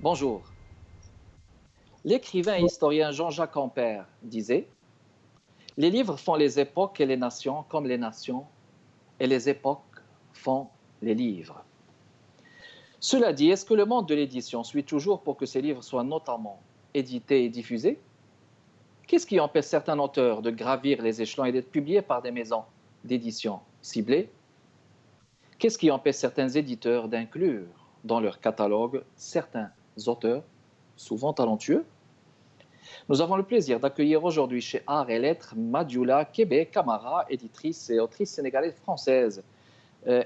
Bonjour. L'écrivain et Bon, historien Jean-Jacques Ampère disait: les livres font les époques et les nations comme les nations, et les époques font les livres. Cela dit, est-ce que le monde de l'édition suit toujours pour que ces livres soient notamment édités et diffusés? Qu'est-ce qui empêche certains auteurs de gravir les échelons et d'être publiés par des maisons d'édition ciblées? Qu'est-ce qui empêche certains éditeurs d'inclure dans leur catalogue certains auteurs, souvent talentueux? Nous avons le plaisir d'accueillir aujourd'hui chez Art et Lettres Madioula Kébé Camara, éditrice et autrice sénégalaise française,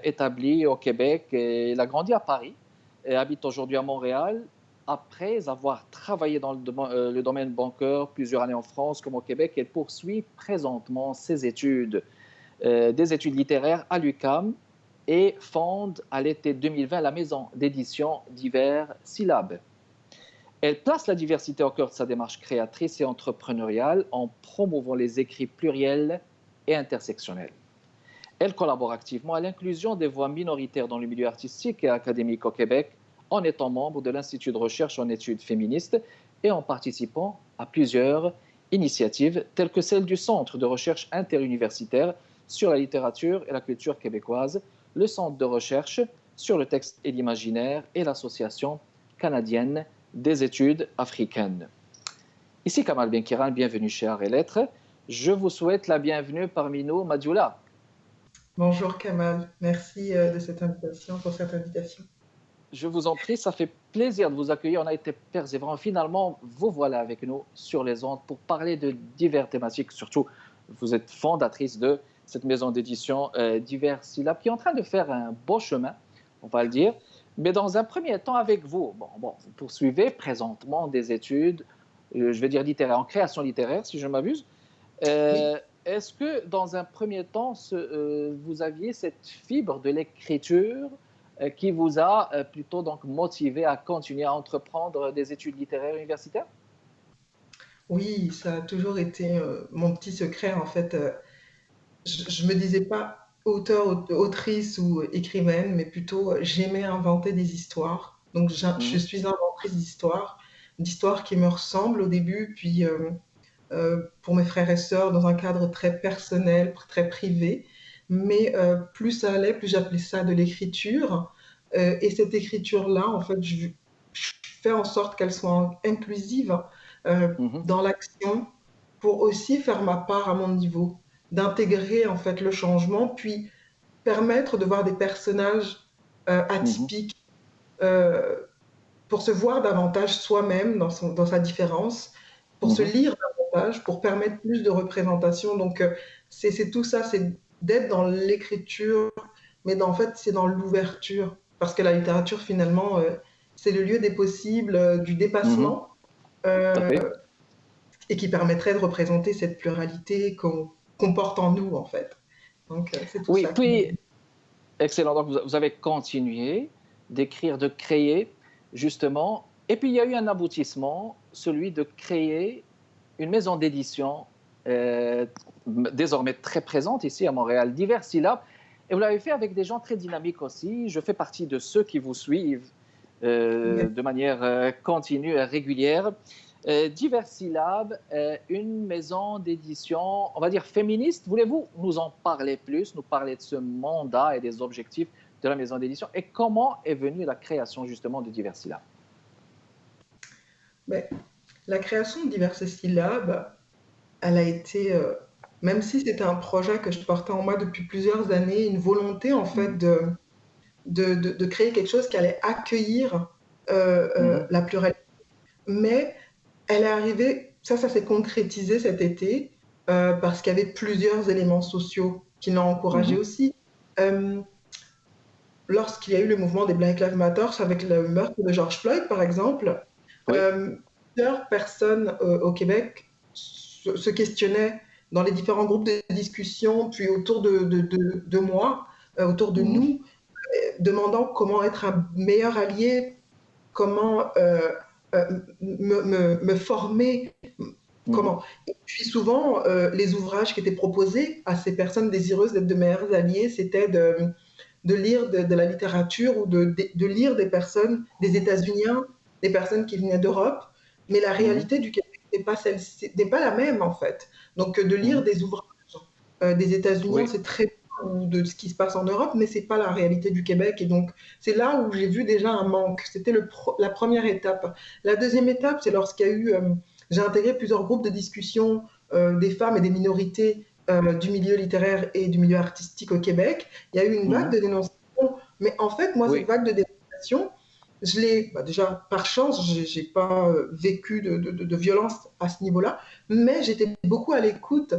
établie au Québec. Et elle a grandi à Paris et habite aujourd'hui à Montréal après avoir travaillé dans le domaine bancaire plusieurs années en France comme au Québec. Elle poursuit présentement ses études, des études littéraires à l'UQAM et fonde à l'été 2020 la maison d'édition Divers Syllabes. Elle place la diversité au cœur de sa démarche créatrice et entrepreneuriale en promouvant les écrits pluriels et intersectionnels. Elle collabore activement à l'inclusion des voix minoritaires dans le milieu artistique et académique au Québec, en étant membre de l'Institut de recherche en études féministes et en participant à plusieurs initiatives telles que celle du Centre de recherche interuniversitaire sur la littérature et la culture québécoise, le Centre de recherche sur le texte et l'imaginaire et l'Association canadienne des études africaines. Ici Kamal Benkiran, bienvenue chez Art et Lettres. Je vous souhaite la bienvenue parmi nous, Madioula. bonjour Kamal, merci de cette invitation, pour cette invitation. Je vous en prie, ça fait plaisir de vous accueillir. On a été persévérants. Finalement, vous voilà avec nous sur les ondes pour parler de diverses thématiques. Surtout, vous êtes fondatrice de cette maison d'édition Divers Syllabes qui est en train de faire un beau chemin, on va le dire. Mais dans un premier temps, avec vous, vous poursuivez présentement des études, je vais dire littéraires, en création littéraire, si je ne m'abuse. Oui, Est-ce que dans un premier temps, vous aviez cette fibre de l'écriture qui vous a plutôt donc motivé à continuer à entreprendre des études littéraires universitaires? oui, ça a toujours été mon petit secret en fait. Je me disais pas autrice ou écrivaine, mais plutôt j'aimais inventer des histoires. Donc je Mhm, suis inventrice d'histoires qui me ressemblent au début, puis pour mes frères et sœurs dans un cadre très personnel, très privé. Mais plus ça allait, plus j'appelais ça de l'écriture. Et cette écriture-là, en fait, je fais en sorte qu'elle soit inclusive mhm, dans l'action pour aussi faire ma part à mon niveau, d'intégrer en fait le changement, puis permettre de voir des personnages mhm, atypiques euh, pour se voir davantage soi-même dans sa différence, pour se mhm. lire davantage, pour permettre plus de représentation. Donc, c'est tout ça, c'est d'être dans l'écriture, mais en fait, c'est dans l'ouverture. Parce que la littérature, finalement, c'est le lieu des possibles, du Mhm, dépassement, tout à euh, fait. et qui permettrait de représenter cette pluralité qu'on porte en nous, en fait. Donc, c'est tout Oui, ça. puis, excellent. Donc, vous avez continué d'écrire, de créer, justement. Et puis, il y a eu un aboutissement, celui de créer une maison d'édition désormais très présente ici à Montréal, Divers Syllabes. Et vous l'avez fait avec des gens très dynamiques aussi. Je fais partie de ceux qui vous suivent de manière continue et régulière. Divers Syllabes, une maison d'édition, on va dire féministe. Voulez-vous nous en parler plus, nous parler de ce mandat et des objectifs de la maison d'édition et comment est venue la création justement de Divers Syllabes? Mais la création de diverses syllabes, elle a été, même si c'était un projet que je portais en moi depuis plusieurs années, une volonté en fait Mhm, de créer quelque chose qui allait accueillir mhm, la pluralité. Mais elle est arrivée, ça s'est concrétisé cet été parce qu'il y avait plusieurs éléments sociaux qui l'ont encouragé mhm. aussi. Euh, Lorsqu'il y a eu le mouvement des Black Lives Matter avec le meurtre de George Floyd, par exemple, Oui. euh, plusieurs personnes au Québec se questionnaient dans les différents groupes de discussion, puis autour de moi, autour de Mhm, nous, demandant comment être un meilleur allié, comment me former, mhm, comment. Et puis souvent, les ouvrages qui étaient proposés à ces personnes désireuses d'être de meilleurs alliés, c'était de lire de la littérature ou de lire des personnes, des États-Uniens des personnes qui venaient d'Europe, mais la Mhm. réalité du Québec n'est pas la même en fait. Donc de lire Mhm. des ouvrages des États-Unis, on Oui, sait très bien de ce qui se passe en Europe, mais c'est pas la réalité du Québec. Et donc c'est là où j'ai vu déjà un manque. C'était la première étape. La deuxième étape, c'est lorsqu'il y a eu, j'ai intégré plusieurs groupes de discussion des femmes et des minorités du milieu littéraire et du milieu artistique au Québec. Il y a eu une vague mhm. de dénonciation, mais en fait, moi, cette Oui, vague de dénonciation, je l'ai, déjà par chance, j'ai pas vécu de violence à ce niveau-là, mais j'étais beaucoup à l'écoute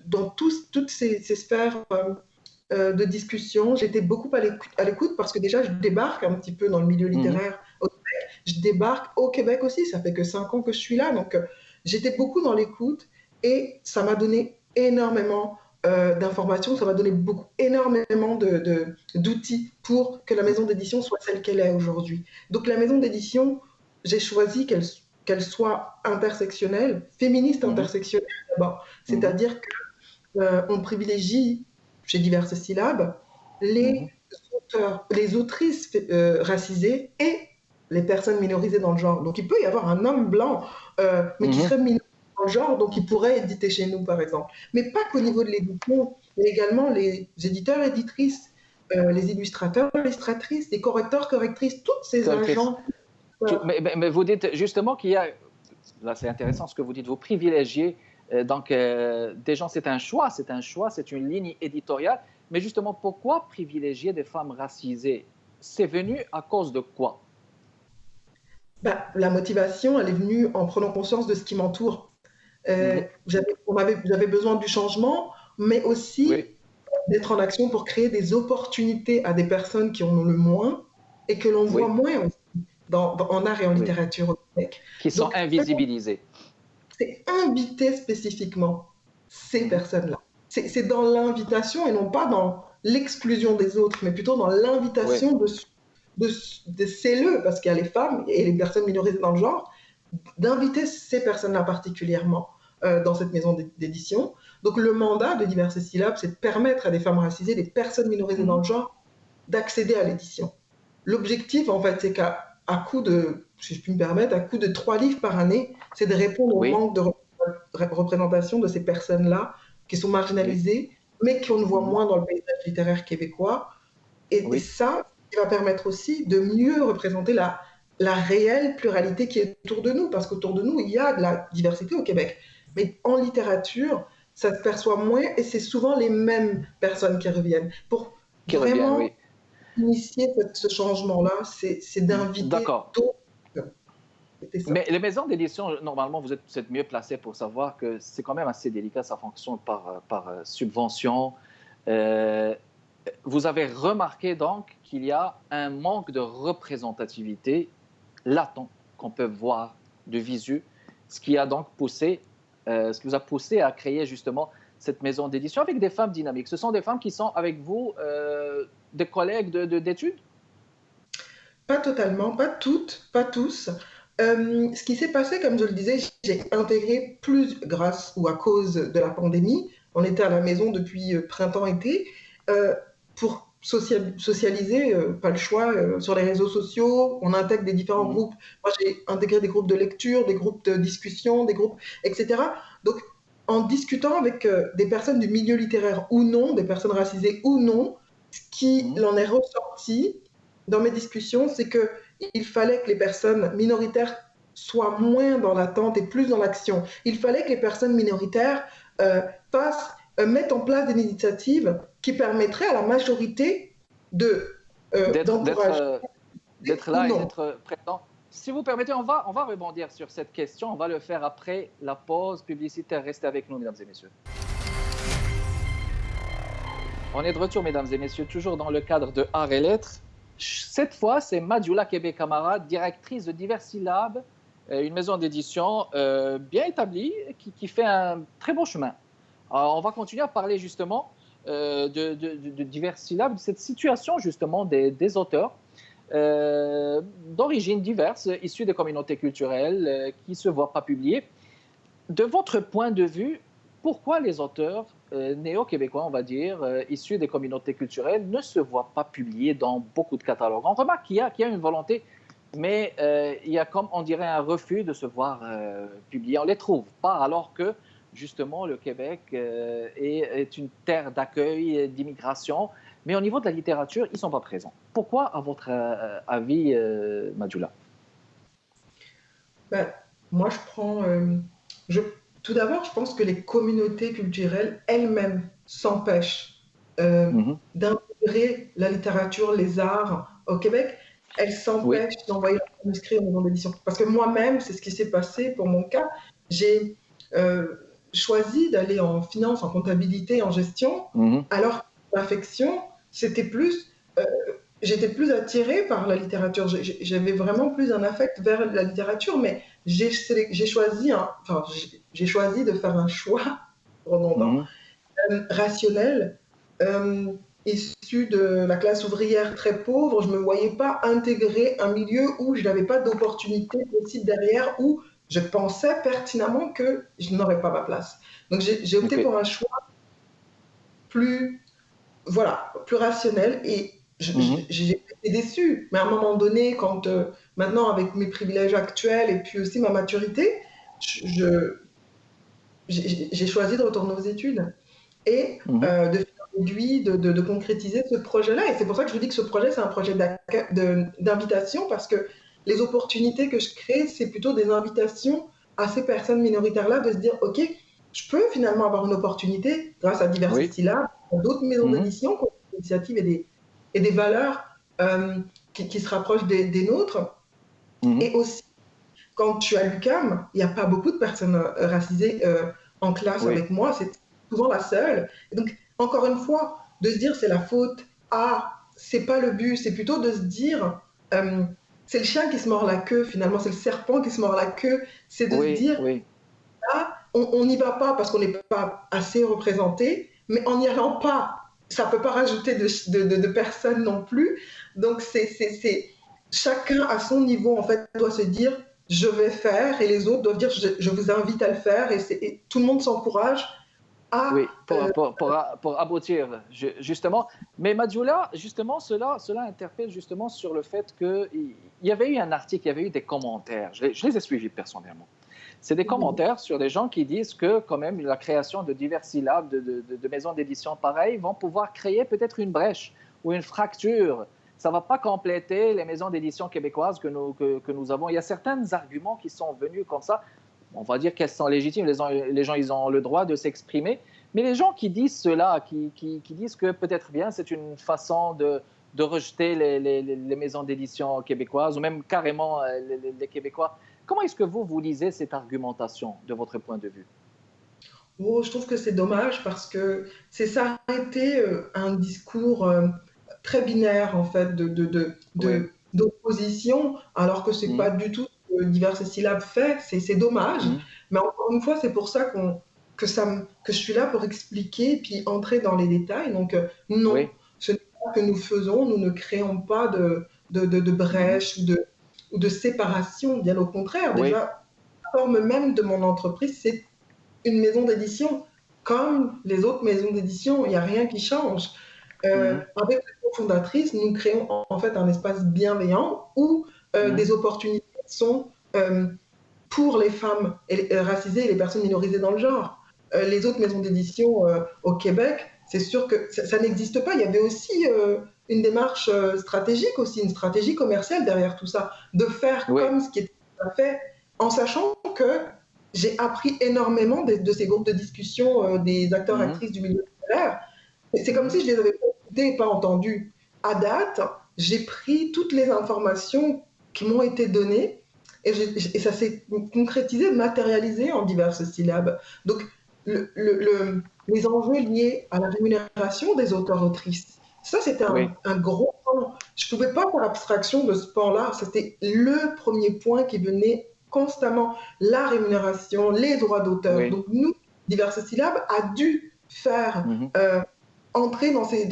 dans toutes ces sphères de discussion. J'étais beaucoup à l'écoute parce que déjà, je débarque un petit peu dans le milieu mhm. littéraire. Je débarque au Québec aussi, ça fait que 5 ans que je suis là, donc j'étais beaucoup dans l'écoute et ça m'a donné énormément d'informations, ça m'a donné énormément d'outils pour que la maison d'édition soit celle qu'elle est aujourd'hui. Donc la maison d'édition, j'ai choisi qu'elle soit intersectionnelle, féministe Mhm. intersectionnelle d'abord, Mhm. c'est-à-dire qu'on privilégie chez diverses syllabes Mhm. les auteurs, les autrices racisées et les personnes minorisées dans le genre. Donc il peut y avoir un homme blanc, mais qui Mhm. serait minorisé dans le genre, donc il pourrait éditer chez nous, par exemple. Mais pas qu'au niveau de l'édition, mais également les éditeurs, éditrices, les illustrateurs, illustratrices, les correcteurs, correctrices, tous ces Correctrice. agents. euh, Mais vous dites justement qu'il y a, là c'est intéressant ce que vous dites, vous privilégiez, donc des gens, c'est un choix, c'est une ligne éditoriale, mais justement pourquoi privilégier des femmes racisées? C'est venu à cause de quoi? la motivation, elle est venue en prenant conscience de ce qui m'entoure. Mhm. J'avais besoin du changement, mais Oui, aussi d'être en action pour créer des opportunités à des personnes qui en ont le moins et que l'on voit oui, moins aussi en art et en oui, littérature au Québec. qui sont Donc, invisibilisées. c'est inviter spécifiquement ces Mhm. personnes-là. C'est dans l'invitation et non pas dans l'exclusion des autres, mais plutôt dans Oui, l'invitation de ces-le, parce qu'il y a les femmes et les personnes minorisées dans le genre, d'inviter ces personnes-là particulièrement dans cette maison d'édition. Donc le mandat de Diverses Syllabes, c'est de permettre à des femmes racisées, des personnes minorisées dans mhm. le genre, d'accéder à l'édition. L'objectif, en fait, c'est qu'à coup de, si je puis me permettre, à coup de 3 livres par année, c'est de répondre au Oui, manque de représentation de ces personnes-là qui sont oui, marginalisées, mais qu'on ne voit mhm. moins dans le paysage littéraire québécois. Et Oui, ça, qui va permettre aussi de mieux représenter la réelle pluralité qui est autour de nous, parce qu'autour de nous, il y a de la diversité au Québec. Mais en littérature, ça se perçoit moins et c'est souvent les mêmes personnes qui reviennent. Pour qui reviennent, vraiment oui. initier ce changement-là, c'est d'inviter D'accord. d'autres. C'était ça. Mais les maisons d'édition, normalement, vous êtes mieux placé pour savoir que c'est quand même assez délicat, ça fonctionne par subvention. Euh, Vous avez remarqué donc qu'il y a un manque de représentativité latent qu'on peut voir de visu, ce qui a donc poussé, ce qui vous a poussé à créer justement cette maison d'édition avec des femmes dynamiques. Ce sont des femmes qui sont avec vous, des collègues d'études? Pas totalement, pas toutes, pas tous. Ce qui s'est passé, comme je le disais, j'ai intégré plus grâce ou à cause de la pandémie. On était à la maison depuis printemps-été pour socialiser, pas le choix, sur les réseaux sociaux. On intègre des différents Mhm. groupes. Moi, j'ai intégré des groupes de lecture, des groupes de discussion, des groupes, etc. Donc, en discutant avec des personnes du milieu littéraire ou non, des personnes racisées ou non, ce qui Mhm. en est ressorti dans mes discussions, c'est qu'il fallait que les personnes minoritaires soient moins dans l'attente et plus dans l'action. Il fallait que les personnes minoritaires mettent en place des initiatives qui permettraient à la majorité D'être, d'être, d'encourager euh, d'être ou là et non. d'être présent. Si vous permettez, on va rebondir sur cette question. On va le faire après la pause publicitaire. Restez avec nous, mesdames et messieurs. On est de retour, mesdames et messieurs, toujours dans le cadre de Arts et Lettres. Cette fois, c'est Madioula Kébé-Camara, directrice de Divers Syllabes, une maison d'édition bien établie qui fait un très bon chemin. Alors, on va continuer à parler justement de Divers Syllabes, de cette situation justement des auteurs d'origines diverses, issus des communautés culturelles qui ne se voient pas publiés. De votre point de vue, pourquoi les auteurs néo-québécois, on va dire, issus des communautés culturelles, ne se voient pas publiés dans beaucoup de catalogues? On remarque qu'il y a une volonté mais il y a comme, on dirait, un refus de se voir publier. On ne les trouve pas, alors que, justement, le Québec est une terre d'accueil, d'immigration, mais au niveau de la littérature, ils ne sont pas présents. Pourquoi, à votre avis, Madjoula? Ben, moi, je- tout d'abord, je pense que les communautés culturelles elles-mêmes s'empêchent Mhm. d'intégrer la littérature, les arts au Québec. Elles Oui. s'empêchent d'envoyer leurs manuscrits en maison d'édition. Parce que moi-même, c'est ce qui s'est passé pour mon cas. J'ai euh, choisi d'aller en finance, en comptabilité, en gestion, Mhm. alors que l'affection, c'était plus j'étais plus attirée par la littérature. J'avais vraiment plus un affect vers la littérature, mais j'ai choisi, enfin, j'ai choisi de faire un choix redondant, Mhm. rationnel, euh, issu de la classe ouvrière très pauvre. Je ne me voyais pas intégrer un milieu où je n'avais pas d'opportunité possible derrière, où je pensais pertinemment que je n'aurais pas ma place. Donc j'ai opté OK. pour un choix plus voilà, plus rationnel. Et Mhm. j'ai été déçue. Mais à un moment donné, quand maintenant, avec mes privilèges actuels et puis aussi ma maturité, je- j'ai choisi de retourner aux études et Mhm. de faire l'aiguille, de concrétiser ce projet-là. Et c'est pour ça que je vous dis que ce projet, c'est un projet d'invitation parce que les opportunités que je crée, c'est plutôt des invitations à ces personnes minoritaires-là de se dire, OK, je peux finalement avoir une opportunité grâce à Diverses Oui. Syllabes, à d'autres maisons Mhm. d'édition qui ont des initiatives et des valeurs qui se rapprochent des nôtres. Mhm. Et aussi, quand je suis à l'UQAM, il n'y a pas beaucoup de personnes racisées en classe Oui. avec moi. C'est souvent la seule. Et donc, encore une fois, de se dire c'est la faute. Ah, c'est pas le but. C'est plutôt de se dire euh, c'est le chien qui se mord la queue. Finalement, c'est le serpent qui se mord la queue. C'est de se Oui. dire Oui. ah, on n'y va pas parce qu'on n'est pas assez représenté, mais en n'y allant pas, ça peut pas rajouter de personnes non plus. Donc chacun à son niveau en fait doit se dire je vais faire et les autres doivent dire je vous invite à le faire et tout le monde s'encourage à Oui, pour aboutir, justement. Mais Madjoula, justement, cela interpelle justement sur le fait qu'il y avait eu un article, il y avait eu des commentaires. Je les ai suivis personnellement. C'est des commentaires sur des gens qui disent que, quand même, la création de diverses syllabes, de maisons d'édition pareilles, vont pouvoir créer peut-être une brèche ou une fracture. Ça ne va pas compléter les maisons d'édition québécoises que nous avons. Il y a certains arguments qui sont venus comme ça. On va dire qu'elles sont légitimes, les gens ils ont le droit de s'exprimer, mais les gens qui disent cela, qui disent que peut-être bien c'est une façon de rejeter les maisons d'édition québécoises, ou même carrément les Québécois, comment est-ce que vous lisez cette argumentation de votre point de vue? oh, je trouve que c'est dommage parce que ça a été un discours très binaire en fait Oui. d'opposition alors que c'est pas Mhm. du tout ce que Diverses Syllabes fait, c'est dommage. Mhm. Mais encore une fois, c'est pour ça que je suis là pour expliquer puis entrer dans les détails. Donc non, Oui. ce n'est pas que nous faisons, nous ne créons pas de Mhm. brèches ou de séparation, bien au contraire. Oui. Déjà, la forme même de mon entreprise, c'est une maison d'édition. Comme les autres maisons d'édition, il n'y a rien qui change. Mhm. Avec la fondatrice, nous créons en fait un espace bienveillant où Mhm. des opportunités sont pour les femmes racisées et les personnes minorisées dans le genre. Les autres maisons d'édition au Québec, c'est sûr que ça n'existe pas. Il y avait aussi une démarche stratégique, aussi une stratégie commerciale derrière tout ça, de faire Oui. comme ce qui était fait, en sachant que j'ai appris énormément ces groupes de discussion des acteurs Mhm. actrices du milieu scolaire. C'est comme Mhm. si je les avais pas écoutés et pas entendus. À date, j'ai pris toutes les informations qui m'ont été données et ça s'est concrétisé, matérialisé en diverses syllabes. Donc, les enjeux liés à la rémunération des auteurs-autrices, ça, c'était Oui. un gros point. Je ne pouvais pas faire abstraction de ce point-là. C'était le premier point qui venait constamment. La rémunération, les droits d'auteur. Oui. Donc, nous, diverses syllabes, a dû faire Mhm. entrer dans ces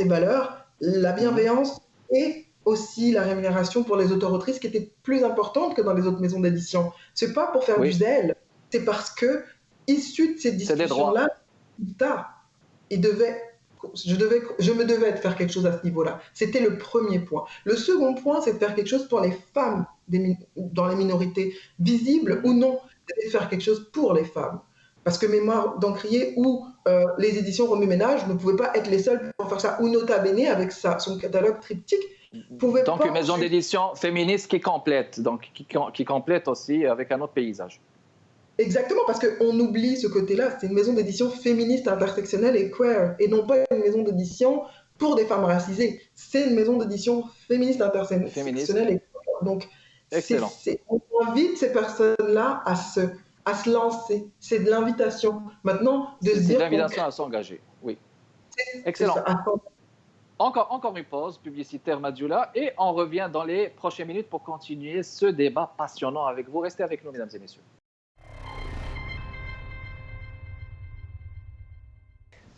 valeurs la Mhm. bienveillance et aussi la rémunération pour les auteurs-autrices qui était plus importante que dans les autres maisons d'édition. C'est pas pour faire du Oui. zèle, c'est parce que, issu de ces C'est des droits. discussions-là, ils devaient je me devais de faire quelque chose à ce niveau-là. C'était le premier point. Le second point, c'est de faire quelque chose pour les femmes dans les minorités, visibles ou non, c'est de faire quelque chose pour les femmes. Parce que Mémoire d'Encrier ou les éditions Remue-Ménage ne pouvaient pas être les seules pour faire ça. Ou Nota Bene, avec son catalogue triptyque, pouvait Donc, pas... une maison d'édition féministe qui complète, donc qui complète aussi avec un autre paysage. Exactement, parce qu'on oublie ce côté-là. C'est une maison d'édition féministe, intersectionnelle et queer, et non pas une maison d'édition pour des femmes racisées. C'est une maison d'édition féministe, intersectionnelle et queer. Donc, excellent. on invite ces personnes-là à se lancer. C'est de l'invitation. Maintenant, de se dire... C'est de l'invitation à s'engager, oui. Excellent. Encore une pause publicitaire, Madjoula, et on revient dans les prochaines minutes pour continuer ce débat passionnant avec vous. Restez avec nous, mesdames et messieurs.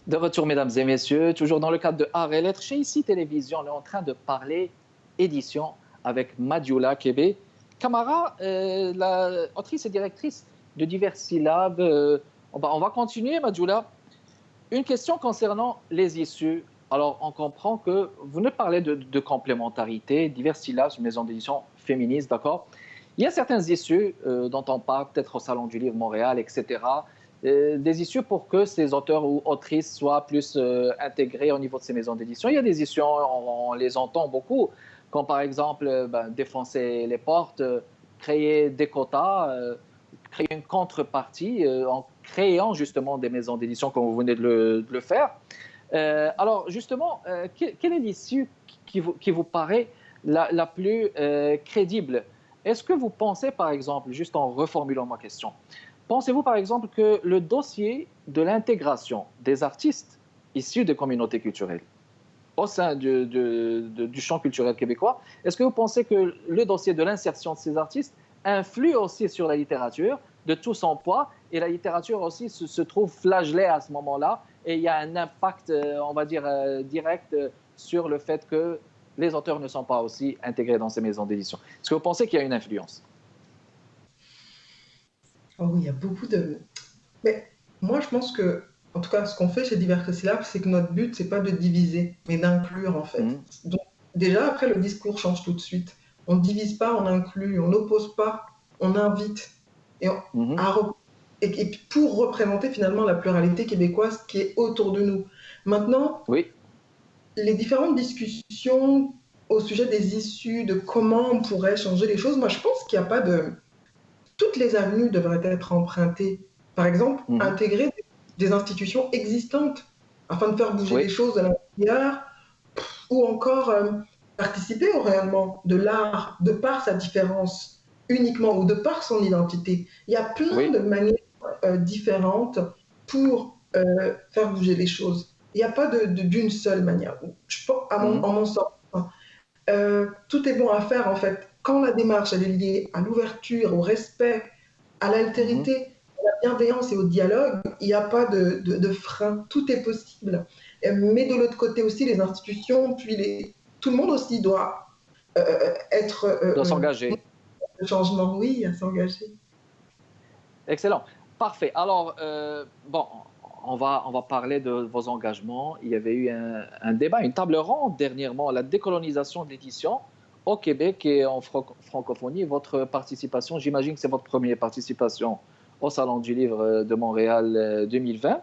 De retour, mesdames et messieurs, toujours dans le cadre de Art et Lettres, chez ICI Télévision, on est en train de parler édition avec Madjoula Kébé. Camara, la autrice et directrice de Divers Syllabes. On va continuer, Madjoula. Une question concernant les issues. Alors, on comprend que vous ne parlez de complémentarité, Divers Syllabes, une maison d'édition féministe, d'accord. Il y a certaines issues dont on parle, peut-être au Salon du Livre Montréal, etc., des issues pour que ces auteurs ou autrices soient plus intégrés au niveau de ces maisons d'édition. Il y a des issues, on les entend beaucoup, comme par exemple défoncer les portes, créer des quotas, créer une contrepartie en créant justement des maisons d'édition comme vous venez de le faire. Alors justement, quelle est l'issue qui vous paraît la plus crédible? Est-ce que vous pensez par exemple, juste en reformulant ma question, pensez-vous par exemple que le dossier de l'intégration des artistes issus des communautés culturelles au sein du champ culturel québécois, est-ce que vous pensez que le dossier de l'insertion de ces artistes influe aussi sur la littérature de tout son poids, et la littérature aussi se trouve flagellée à ce moment-là, et il y a un impact, on va dire, direct sur le fait que les auteurs ne sont pas aussi intégrés dans ces maisons d'édition? Est-ce que vous pensez qu'il y a une influence? Oh oui, il y a beaucoup de... Mais moi, je pense que, en tout cas, ce qu'on fait chez Divers Syllabes, c'est que notre but, c'est pas de diviser, mais d'inclure, en fait. Donc, déjà, après, le discours change tout de suite. On ne divise pas, on inclut, on n'oppose pas, on invite. Et pour représenter finalement la pluralité québécoise qui est autour de nous. Maintenant, oui, les différentes discussions au sujet des issues, de comment on pourrait changer les choses, moi, je pense qu'il n'y a pas de... Toutes les avenues devraient être empruntées. Par exemple, intégrer des institutions existantes afin de faire bouger les choses de l'intérieur, ou encore participer au rayonnement de l'art de par sa différence uniquement ou de par son identité. Il y a plein de manières différentes pour faire bouger les choses. Il n'y a pas d'une seule manière. En mon sens, tout est bon à faire en fait. Quand la démarche elle est liée à l'ouverture, au respect, à l'altérité, à la bienveillance et au dialogue, il n'y a pas de frein. Tout est possible. Mais de l'autre côté aussi, les institutions, puis tout le monde aussi doit être... doit s'engager. Le changement, oui, à s'engager. Excellent. Parfait. Alors, bon, on va parler de vos engagements. Il y avait eu un débat, une table ronde dernièrement, la décolonisation de l'édition au Québec et en francophonie. Votre participation, j'imagine que c'est votre première participation au Salon du Livre de Montréal 2020.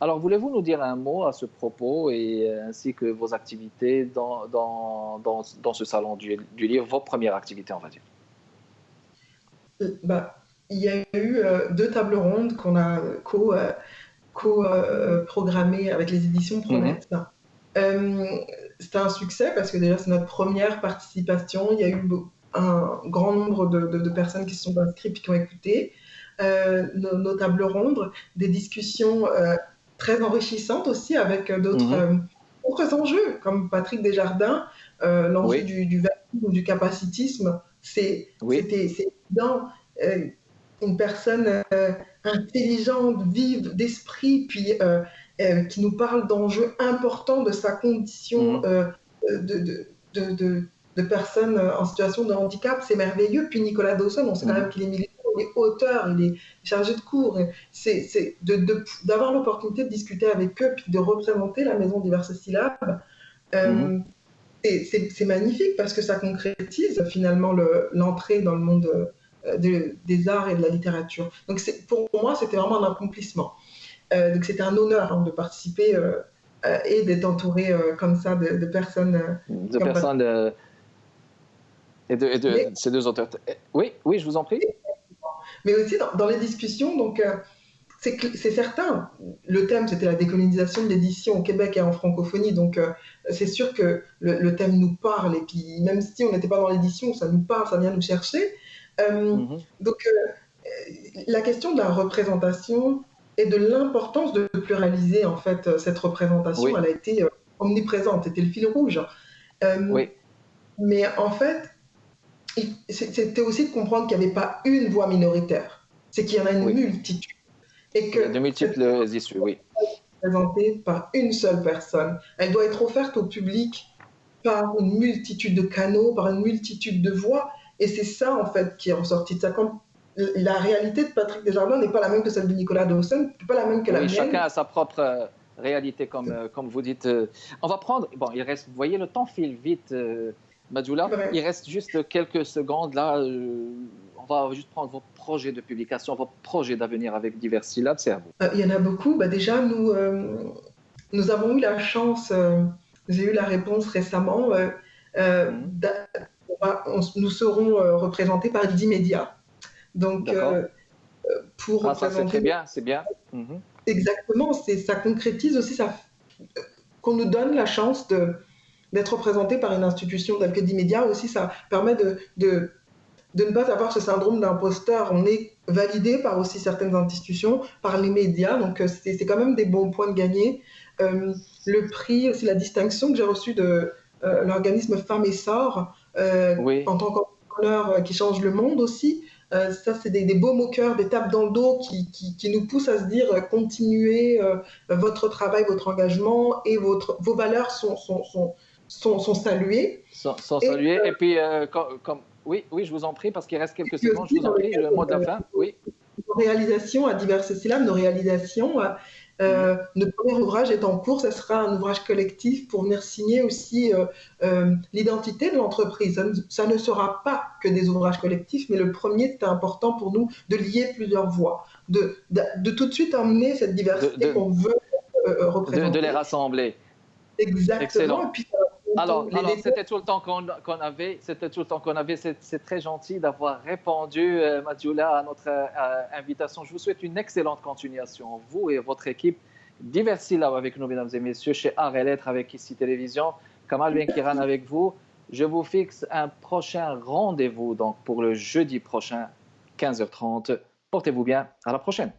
Alors, voulez-vous nous dire un mot à ce propos et ainsi que vos activités dans ce Salon du Livre, vos premières activités, on va dire? Il y a eu 2 tables rondes qu'on a co-programmées avec les éditions Pronet. C'était un succès parce que déjà c'est notre première participation. Il y a eu un grand nombre de personnes qui se sont inscrites et qui ont écouté nos tables rondes, des discussions très enrichissantes aussi avec d'autres enjeux, comme Patrick Desjardins, l'enjeu du vertige ou du capacitisme. C'était évident. Une personne intelligente, vive, d'esprit, puis qui nous parle d'enjeux importants de sa condition de personne en situation de handicap, c'est merveilleux. Puis Nicolas Dawson, on sait quand même qu'il est militant est auteur, il est chargé de cours. C'est d'avoir l'opportunité de discuter avec eux, puis de représenter la Maison Diverses Syllabes. Mhm. C'est magnifique parce que ça concrétise finalement l'entrée dans le monde des arts et de la littérature. Donc pour moi, c'était vraiment un accomplissement. Donc c'était un honneur de participer et d'être entouré comme ça de personnes De comme votre... personnes Mais, ces deux auteurs. Oui, oui, je vous en prie. mais aussi dans les discussions, donc c'est certain, le thème c'était la décolonisation de l'édition au Québec et en francophonie, donc c'est sûr que le thème nous parle, et puis même si on n'était pas dans l'édition, ça nous parle, ça vient nous chercher. Mhm. Donc la question de la représentation et de l'importance de pluraliser en fait cette représentation, Oui, elle a été omniprésente, c'était le fil rouge. Euh, oui, mais en fait, c'était aussi de comprendre qu'il n'y avait pas une voix minoritaire, c'est qu'il y en a une oui. multitude et Il y a de que cette multiples issues, oui. présentée par une seule personne. Elle doit être offerte au public par une multitude de canaux, par une multitude de voix. Et c'est ça, en fait, qui est ressorti de ça. Comme la réalité de Patrick Desjardins n'est pas la même que celle de Nicolas Dawson, n'est pas la même que la Oui, chacun mienne. a sa propre réalité, comme vous dites. On va prendre. Bon, il reste. Vous voyez, le temps file vite, C'est Madjoula. Il vrai. reste juste quelques secondes là. On va juste prendre vos projets de publication, vos projets d'avenir avec divers syllabes. C'est à vous. Il y en a beaucoup. Bah, déjà, nous avons eu la chance, j'ai eu la réponse récemment, Mhm. nous serons représentés par 10 médias. Donc, D'accord. pour Ah, ça, c'est représenter très bien. C'est bien. Mhm. exactement, ça concrétise aussi ça, qu'on nous donne la chance d'être représenté par une institution telle que d'Immédiat aussi, ça permet de ne pas avoir ce syndrome d'imposteur. On est validé par aussi certaines institutions, par les médias, donc c'est quand même des bons points de gagner. Le prix, aussi la distinction que j'ai reçue de l'organisme Femmes et Sort Oui. en tant qu'entrepreneur qui change le monde aussi. Ça, c'est des baumes au cœur, des tapes dans le dos qui nous poussent à se dire continuez votre travail, votre engagement et vos valeurs sont saluées. Sans Et saluer. Et puis, oui, oui, je vous en prie, parce qu'il reste quelques puis secondes. Je aussi vous dans en le prie. Le mot de la cadre fin. Oui. nos réalisations à diverses syllabes, nos réalisations. Mhm. Notre premier ouvrage est en cours, ça sera un ouvrage collectif pour venir signer aussi l'identité de l'entreprise. Ça ne sera pas que des ouvrages collectifs, mais le premier, c'était important pour nous de lier plusieurs voix, de tout de suite emmener cette De, diversité de, qu'on veut de les représenter. rassembler. Exactement, Excellent. et puis les Alors détails. c'était tout le temps qu'on avait. C'était tout le temps qu'on avait. C'est très gentil d'avoir répondu, Madjoula, à notre invitation. Je vous souhaite une excellente continuation, vous et votre équipe. Divers syllabes avec nous, mesdames et messieurs, chez Art et Lettres avec ici Télévision. Kamal Benkiran avec vous. Je vous fixe un prochain rendez-vous donc pour le jeudi prochain, 15h30. Portez-vous bien. À la prochaine.